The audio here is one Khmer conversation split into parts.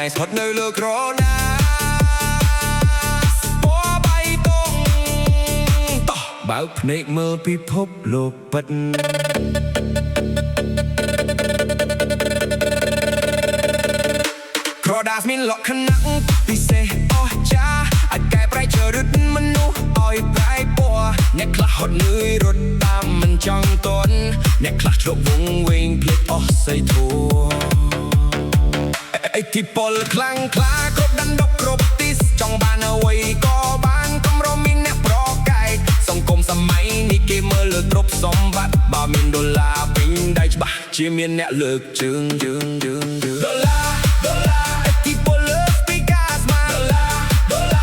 ในสดเนยเลือกรอนาบัวใบตงต่อบ่าวเพนกเมื่อพิภพโลกปัดครอดาสมินหลอกขนังพิเศษอ๋อจ้าอาจแก่ไปเจอรึดมนุษย์อ้อยไปปัวเนี่ยคลาหดเนยรถตามมันจังตนเนี่ยคลาดรบวงเวงเพลิดอ๋อใส่ทัวไอ้ที่ปลคลังคลาครบดันดกครบติสจ้องบ้านเอาไว้ก็บ้านกำรมินเนี่ยปลอกไก่สังคมสมัยนี้เกมเมอร์เลิกรบสมบัติบ่ามินดอลลาร์ปิงได้ฉบับเชียร์เมียนเนี่ยเลิกจึงดอลลาร์ไอ้ที่ปลเลิกปีกาสมาดอลลาร์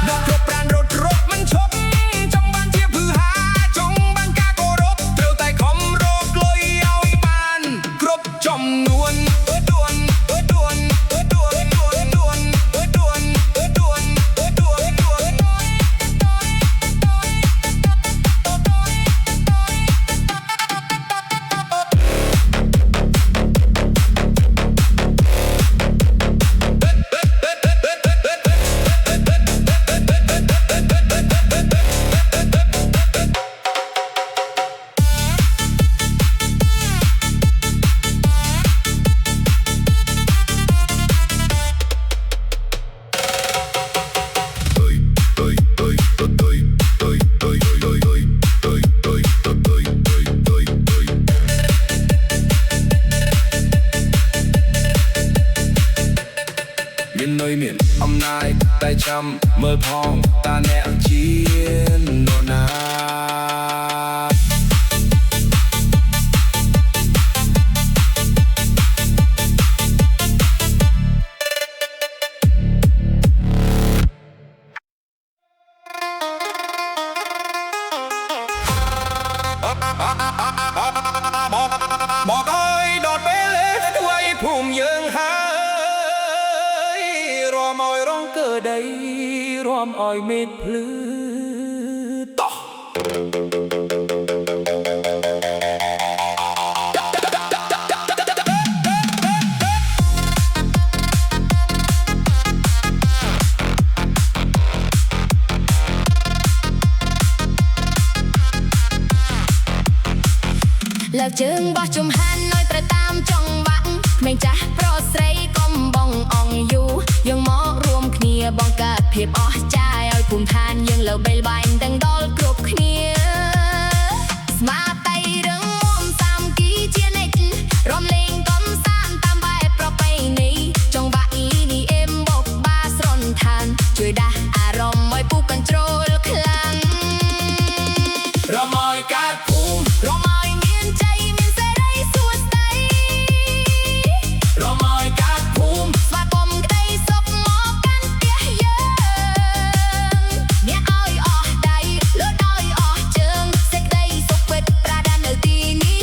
นกครบปราณรถมันชกจ้องบ้านเทียบผือหาจ้องบ้านกาโกรบเที่ยวแต่คอมโรกเลยเอาบ้านครบจอมนวลเมียนอำนาจแต่จำเมื่อพองตาแนวเจียนโนนาบอกเอ้ยดอดไปเลยด้วยภูมิยังหารวมอ้อยร้องเกิดได้รวมอ้อยเม็ดพลือต่อเลิกจึงบ่จุ่มหันน้อยแต่ตามจ้องหวังไม่จ้ะโปรดใส่ก้มบองอ่องอยู่ยังมองรวมเนียบองกัดเพียบอ๋อใจเอาภูมิทานยังเหล่าใบใบดังดอลกรุบเนียมาไตเรื่องมุมสามกีเจียนเอ็ดรวมเลงก้มสานตามใบโปรไปนี้จงบ่าอีนี่เอ็มบกบาสรนทานช่วยด่าอารมณ์ไว้ปูกันโจลคลังรอมอยกัดภูมิรอมอยเมียนใจเมียนใส่ได้สวดใสรอมอยกัดภูมิสวาดปมกระไดศพหมอกันเตี้ยเยิงเนี่ยอ้อยออกได้เลือดอ้อยออกเจิงเซ็กได้ศพเวทปราดานเอตีนี้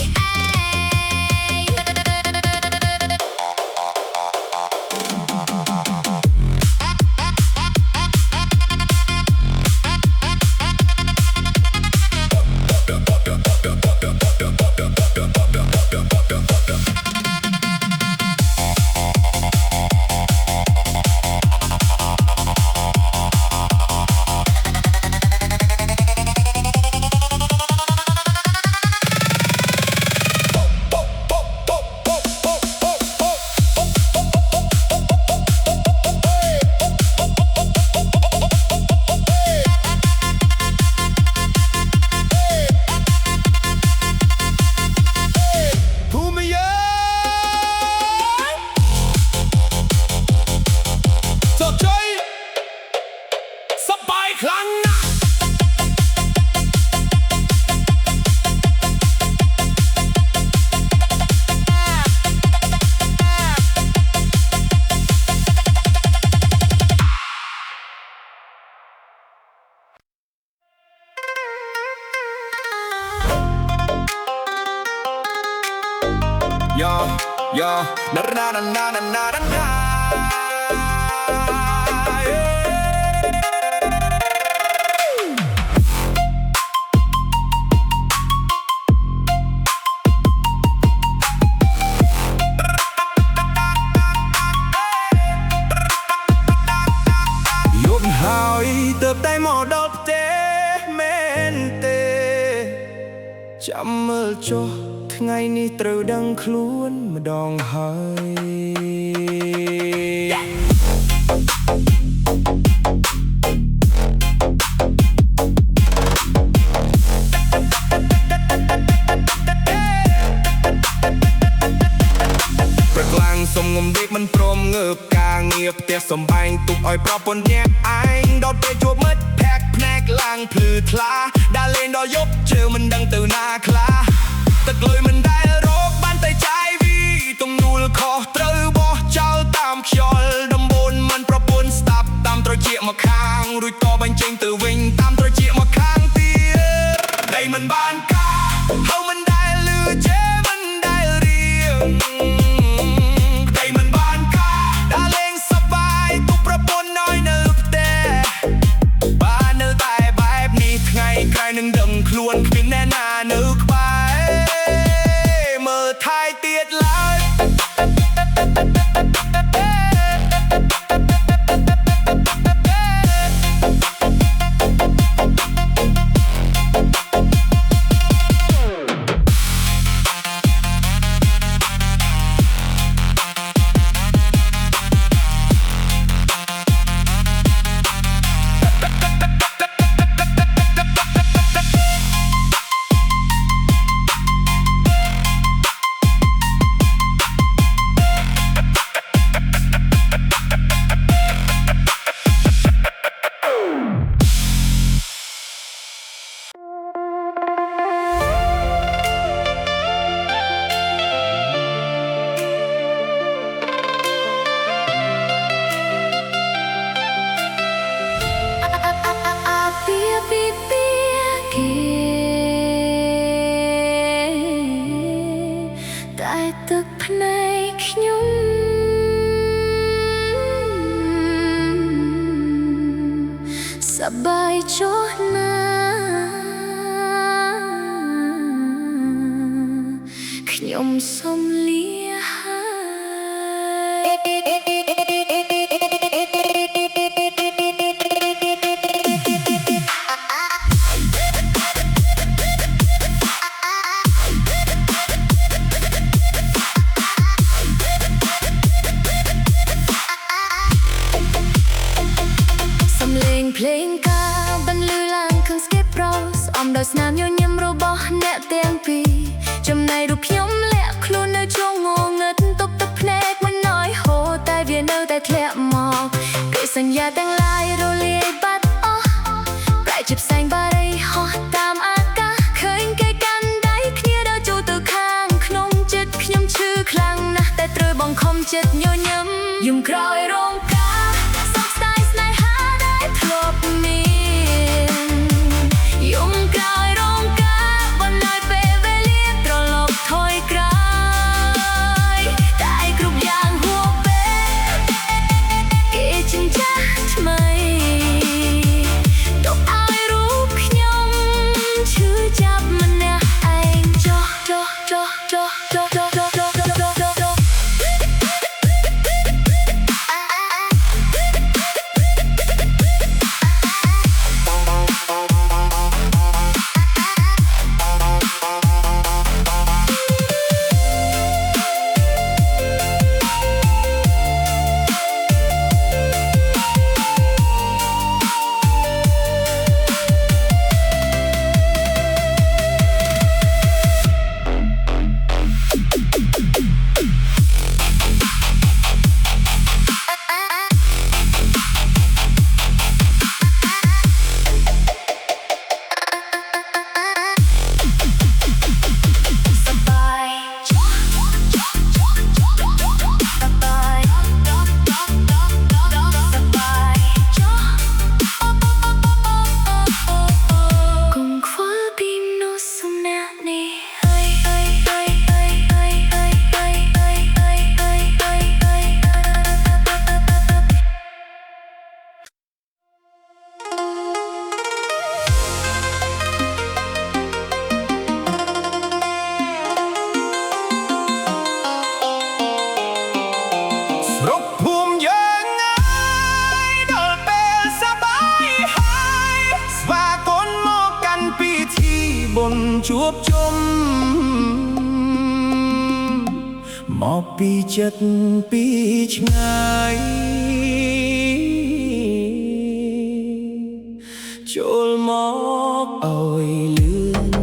เครั้งนะยอนา ចាំមើលចុះថ្ងៃនេះត្រូវដឹងខ្លួនម្ដងហើយសុំងំដេកមិនព្រមងើបការងារផ្ទះសំបែងទុកឲ្យប្រពន្ធញាក់ឯងដោតពេលជួបមិត្តភក្តិភ្នែកឡើងភ្លឺថ្លាដើរលេងដល់យប់ជឿមិនដឹងទៅណាខ្លះទឹកលុយមិនដែលរកបានតែចាយវីទំនួលខុសត្រូវបោះចោលតាមខ្យល់ដំបូនមិនប្រពន្ធស្ដាប់តាមត្រចៀកមកខាងរួចក៏បញ្ចេញទៅវិញតាមត្រចៀកមកខាងទៀតដីមិនបានការហើយមិនដែលលឺជេមិនដែលរៀងនឹងដឹងខ្លួនគ្មានអ្នកណានៅក្បែរមើលថែទៀតឡើយទឹកភ្នែកខ្ញុំសប្បាយចុះណាខ្ញុំសុំលាភ្លេងការបន្លឺឡើងខឹងស្គីប្រូសអំដោយស្នាមញញឹមរបស់អ្នកទាំងពីរចំណែករូបខ្ញុំលាក់ខ្លួននៅជ្រុងងងឹតទុកទឹកភ្នែកមិនណយហូរតែវានៅតែធ្លាក់មកគេសន្យាទាំងឡាយរលាយបាត់អស់ប្រែជាផ្សែងបារីហោះតាមអាកាសឃើញគេកាន់ដៃគ្នាដើរចូលទៅខាងក្នុងចិត្តខ្ញុំឈឺខ្លាំងណាស់តែត្រូវបង្ខំចិត្តញញឹមយំក្រោយរងការសោកស្ដាយស្នេហាធ្លាប់មានយំក្រោយរងការបន្លាយពេលវេលាត្រឡប់ថយក្រោយតែគ្រប់យ៉ាងហួសពេលគេចិញ្ចាស់ថ្មីទុកឲ្យរូបខ្ញុំឈឺចាប់ម្នាក់ឯងចុះ បុណ្យជួបជុំមកពីចិត្តពីឆ្ងាយចូលមកអើយលឿន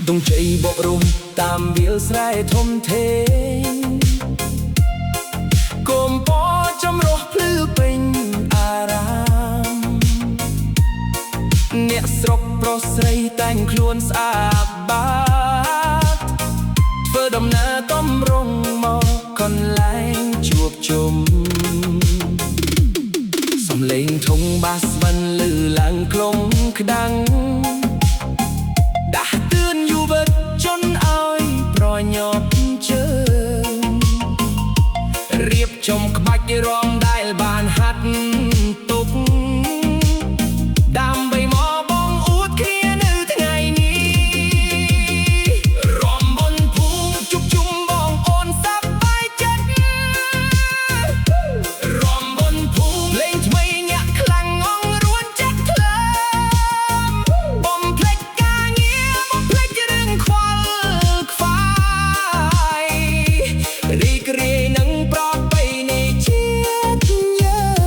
ដងជ័យបករុំតាមវាលស្រែធំធេងកុំពចម្រោះភ្លឺពេញអារាមអ្នកស្រុកប្រុសស្រីតែងខ្លួនស្អាតបាតធ្វើដំណើរកំរុងមកកន្លែងជួបជុំសំឡេងធុងបាសមិនលឺឡើងក្លុំក្តាំងដាស់តឿនយុវជនឲ្យប្រញាប់ជើងរៀបចំក្បាច់រំដែលបានហាត់ទុកដើម្បីមកបងអួតគ្នានៅថ្ងៃនេះរំបុនភូមិជុំជុំបងអូនសប្បាយចិត្តរំបុនភូមិលេងថ្មីញាក់ខ្លាំងអងរួនចិត្តថ្លើមបំភ្លេចការងារបំភ្លេចរឿងខ្វល់ខ្វាយរីករាយនឹងប្រពៃណីជាតិយើង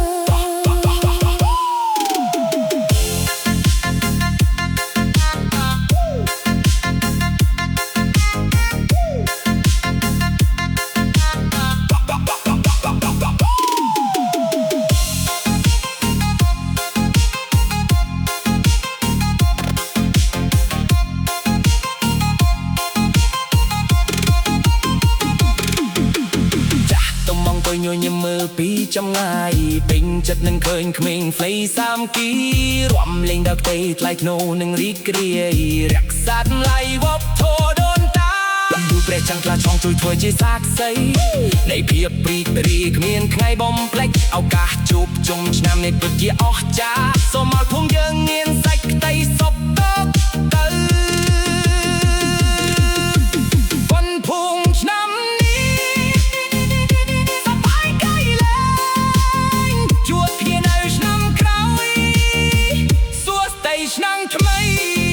ញញឹមមើលពីចម្ងាយពេញចិត្តនឹងឃើញក្មេងផ្លៃសាមគីរំលេងដល់ផ្ទៃថ្លៃធ្នូនឹងរីករាយរក្សាថ្លៃវប្បធម៌ដូនតាយូរព្រះចន្ទខ្លាចឆ្លងជួយធ្វើជាសាក្សីនៃភាពព្រីករាយគ្មានថ្ងៃបំភ្លេចឱកាសជួបជុំឆ្នាំនេះពិតជាអស្ចារ្យសូមមកភូមិយើងមានសាច់ក្តីសុខទៅបុណ្យភូមិឆ្នាំជួបគ្នានៅឆ្នាំក្រោយសួស្តីឆ្នាំថ្មី